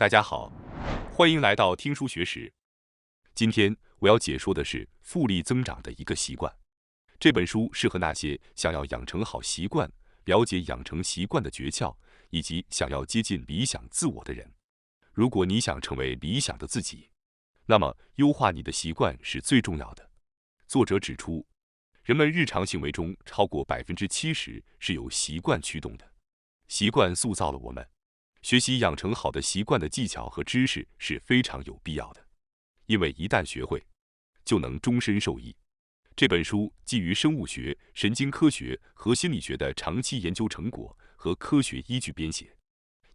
大家好，欢迎来到听书学史。今天我要解说的是复利增长的一个习惯。这本书适合那些想要养成好习惯、了解养成习惯的诀窍，以及想要接近理想自我的人。如果你想成为理想的自己，那么优化你的习惯是最重要的。作者指出，人们日常行为中超过70%是由习惯驱动的，习惯塑造了我们。学习养成好的习惯的技巧和知识是非常有必要的，因为一旦学会，就能终身受益。这本书基于生物学、神经科学和心理学的长期研究成果和科学依据编写，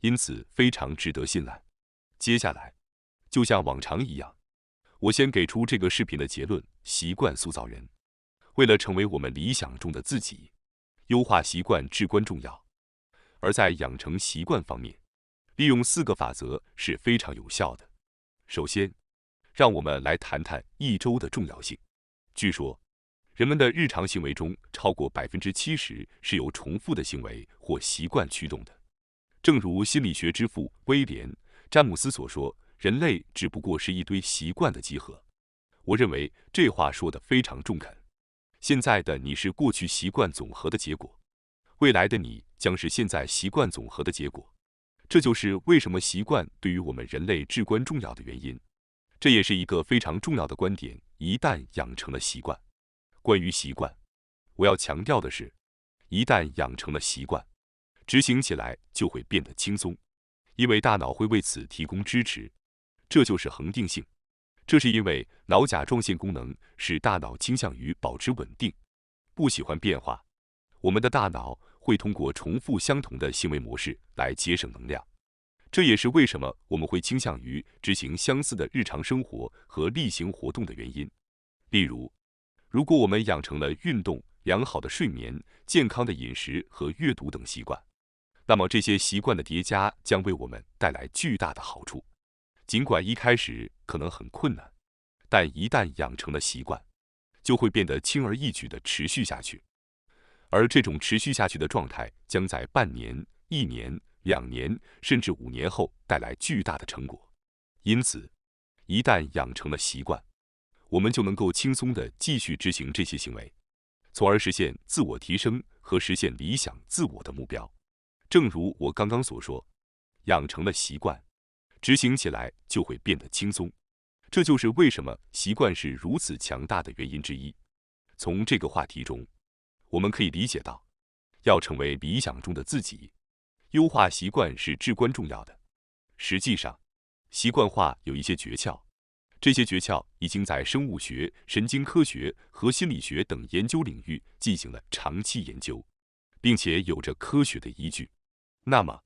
因此非常值得信赖。接下来，就像往常一样，我先给出这个视频的结论：习惯塑造人。为了成为我们理想中的自己，优化习惯至关重要。而在养成习惯方面，利用4个法则是非常有效的。首先，让我们来谈谈一周的重要性。据说，人们的日常行为中超过70%是由重复的行为或习惯驱动的。正如心理学之父威廉·詹姆斯所说，人类只不过是一堆习惯的集合。我认为这话说得非常中肯。现在的你是过去习惯总和的结果，未来的你将是现在习惯总和的结果。这就是为什么习惯对于我们人类至关重要的原因。这也是一个非常重要的观点：一旦养成了习惯。关于习惯，我要强调的是，一旦养成了习惯，执行起来就会变得轻松，因为大脑会为此提供支持。这就是恒定性。这是因为脑甲状腺功能使大脑倾向于保持稳定，不喜欢变化。我们的大脑会通过重复相同的行为模式来节省能量，这也是为什么我们会倾向于执行相似的日常生活和例行活动的原因。例如，如果我们养成了运动、良好的睡眠、健康的饮食和阅读等习惯，那么这些习惯的叠加将为我们带来巨大的好处。尽管一开始可能很困难，但一旦养成了习惯，就会变得轻而易举地持续下去。而这种持续下去的状态将在半年、1年、2年甚至5年后带来巨大的成果。因此，一旦养成了习惯，我们就能够轻松地继续执行这些行为，从而实现自我提升和实现理想自我的目标。正如我刚刚所说，养成了习惯，执行起来就会变得轻松。这就是为什么习惯是如此强大的原因之一。从这个话题中，我们可以理解到，要成为理想中的自己，优化习惯是至关重要的。实际上，习惯化有一些诀窍，这些诀窍已经在生物学、神经科学和心理学等研究领域进行了长期研究，并且有着科学的依据。那么，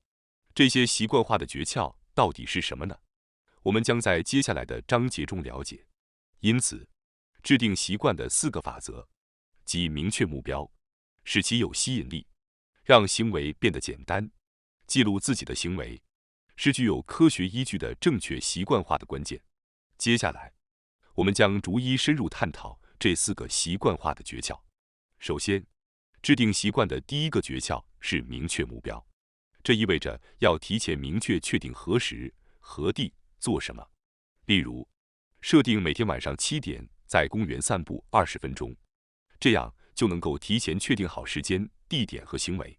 这些习惯化的诀窍到底是什么呢？我们将在接下来的章节中了解。因此，制定习惯的4个法则，即明确目标，使其有吸引力，让行为变得简单，记录自己的行为，是具有科学依据的正确习惯化的关键。接下来，我们将逐一深入探讨这4个习惯化的诀窍。首先，制定习惯的第一个诀窍是明确目标。这意味着要提前明确确定何时、何地做什么。例如，设定每天晚上7点在公园散步20分钟，这样就能够提前确定好时间、地点和行为。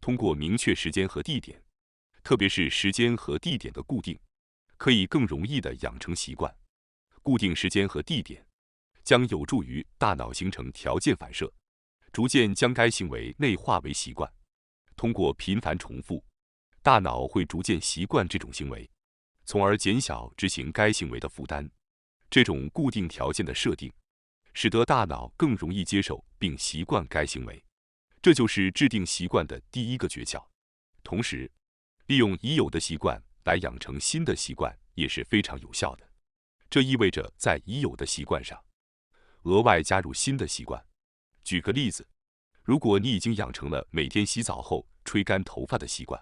通过明确时间和地点，特别是时间和地点的固定，可以更容易地养成习惯。固定时间和地点将有助于大脑形成条件反射，逐渐将该行为内化为习惯。通过频繁重复，大脑会逐渐习惯这种行为，从而减小执行该行为的负担。这种固定条件的设定，使得大脑更容易接受并习惯该行为。这就是制定习惯的第一个诀窍。同时，利用已有的习惯来养成新的习惯也是非常有效的。这意味着在已有的习惯上，额外加入新的习惯。举个例子，如果你已经养成了每天洗澡后吹干头发的习惯，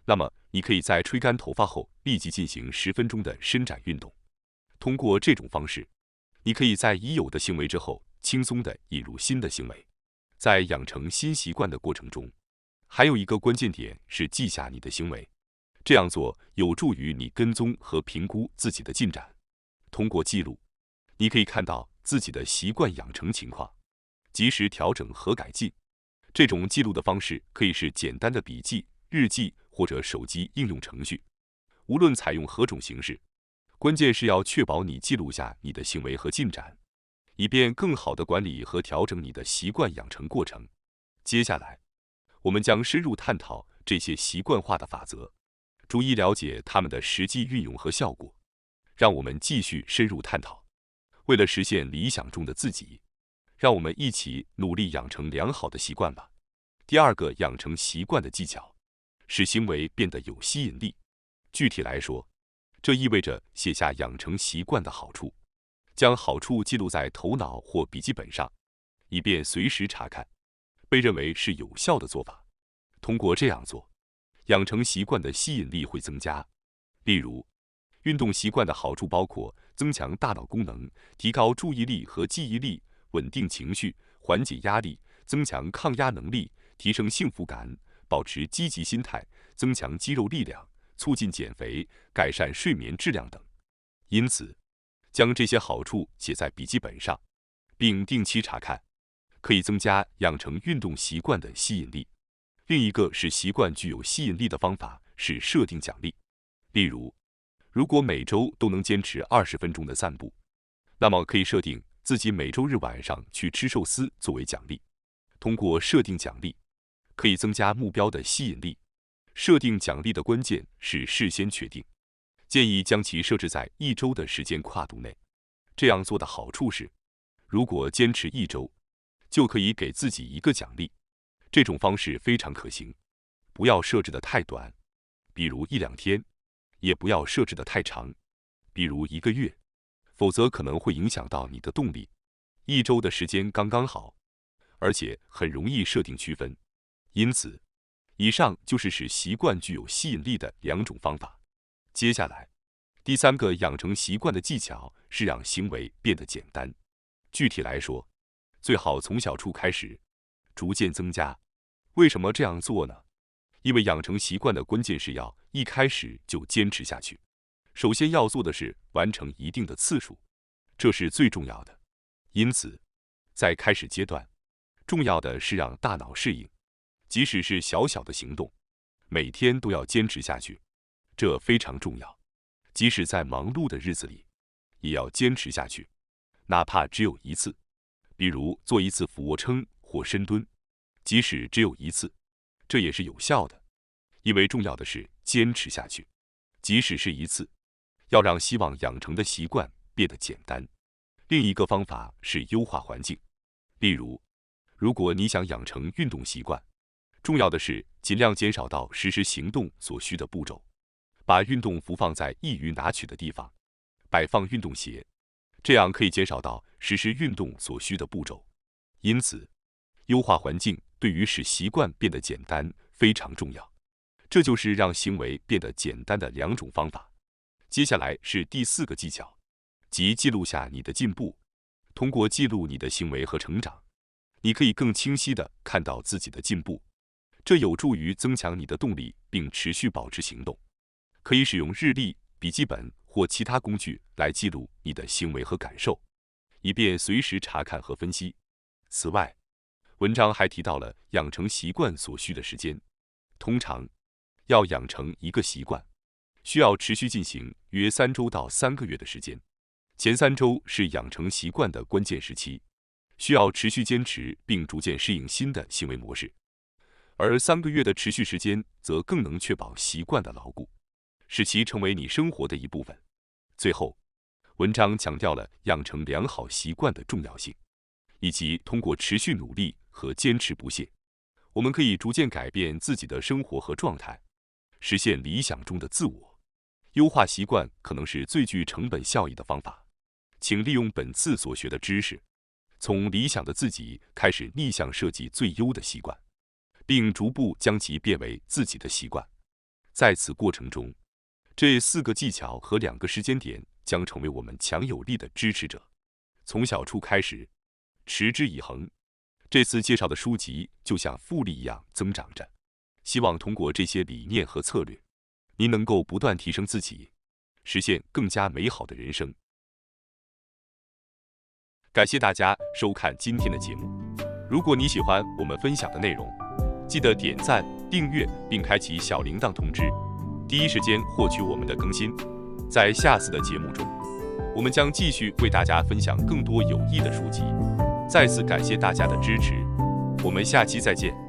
那么你可以在吹干头发后立即进行10分钟的伸展运动。通过这种方式，你可以在已有的行为之后轻松地引入新的行为。在养成新习惯的过程中，还有一个关键点是记下你的行为。这样做有助于你跟踪和评估自己的进展。通过记录，你可以看到自己的习惯养成情况，及时调整和改进。这种记录的方式可以是简单的笔记、日记或者手机应用程序。无论采用何种形式，关键是要确保你记录下你的行为和进展，以便更好地管理和调整你的习惯养成过程。接下来，我们将深入探讨这些习惯化的法则，逐一了解它们的实际运用和效果。让我们继续深入探讨。为了实现理想中的自己，让我们一起努力养成良好的习惯吧。第二个养成习惯的技巧，使行为变得有吸引力。具体来说，这意味着写下养成习惯的好处，将好处记录在头脑或笔记本上，以便随时查看，被认为是有效的做法。通过这样做，养成习惯的吸引力会增加。例如，运动习惯的好处包括增强大脑功能、提高注意力和记忆力、稳定情绪、缓解压力、增强抗压能力、提升幸福感、保持积极心态、增强肌肉力量、促进减肥、改善睡眠质量等。因此，将这些好处写在笔记本上，并定期查看，可以增加养成运动习惯的吸引力。另一个使习惯具有吸引力的方法是设定奖励。例如，如果每周都能坚持20分钟的散步，那么可以设定自己每周日晚上去吃寿司作为奖励。通过设定奖励，可以增加目标的吸引力。设定奖励的关键是事先确定，建议将其设置在1周的时间跨度内。这样做的好处是，如果坚持1周，就可以给自己一个奖励。这种方式非常可行，不要设置的太短，比如1-2天，也不要设置的太长，比如1个月，否则可能会影响到你的动力。1周的时间刚刚好，而且很容易设定区分。因此，以上就是使习惯具有吸引力的2种方法。接下来，第3个养成习惯的技巧是让行为变得简单。具体来说，最好从小处开始，逐渐增加。为什么这样做呢？因为养成习惯的关键是要一开始就坚持下去。首先要做的是完成一定的次数，这是最重要的。因此，在开始阶段，重要的是让大脑适应，即使是小小的行动，每天都要坚持下去，这非常重要。即使在忙碌的日子里，也要坚持下去，哪怕只有1次，比如做1次俯卧撑或深蹲，即使只有1次，这也是有效的。因为重要的是坚持下去，即使是1次，要让希望养成的习惯变得简单。另一个方法是优化环境。例如，如果你想养成运动习惯，重要的是尽量减少到实施行动所需的步骤，把运动服放在易于拿取的地方，摆放运动鞋，这样可以减少到实施运动所需的步骤。因此，优化环境对于使习惯变得简单非常重要。这就是让行为变得简单的2种方法。接下来是第4个技巧，即记录下你的进步。通过记录你的行为和成长，你可以更清晰地看到自己的进步，这有助于增强你的动力并持续保持行动。可以使用日历、笔记本或其他工具来记录你的行为和感受，以便随时查看和分析。此外，文章还提到了养成习惯所需的时间。通常，要养成一个习惯，需要持续进行约3周到3个月的时间。前3周是养成习惯的关键时期，需要持续坚持并逐渐适应新的行为模式。而3个月的持续时间则更能确保习惯的牢固，使其成为你生活的一部分。最后，文章强调了养成良好习惯的重要性，以及通过持续努力和坚持不懈，我们可以逐渐改变自己的生活和状态，实现理想中的自我。优化习惯可能是最具成本效益的方法。请利用本次所学的知识，从理想的自己开始逆向设计最优的习惯，并逐步将其变为自己的习惯。在此过程中，这4个技巧和2个时间点将成为我们强有力的支持者。从小处开始，持之以恒。这次介绍的书籍就像复利一样增长着，希望通过这些理念和策略，您能够不断提升自己，实现更加美好的人生。感谢大家收看今天的节目。如果你喜欢我们分享的内容，记得点赞、订阅并开启小铃铛通知，第一时间获取我们的更新。在下次的节目中，我们将继续为大家分享更多有益的书籍。再次感谢大家的支持，我们下期再见。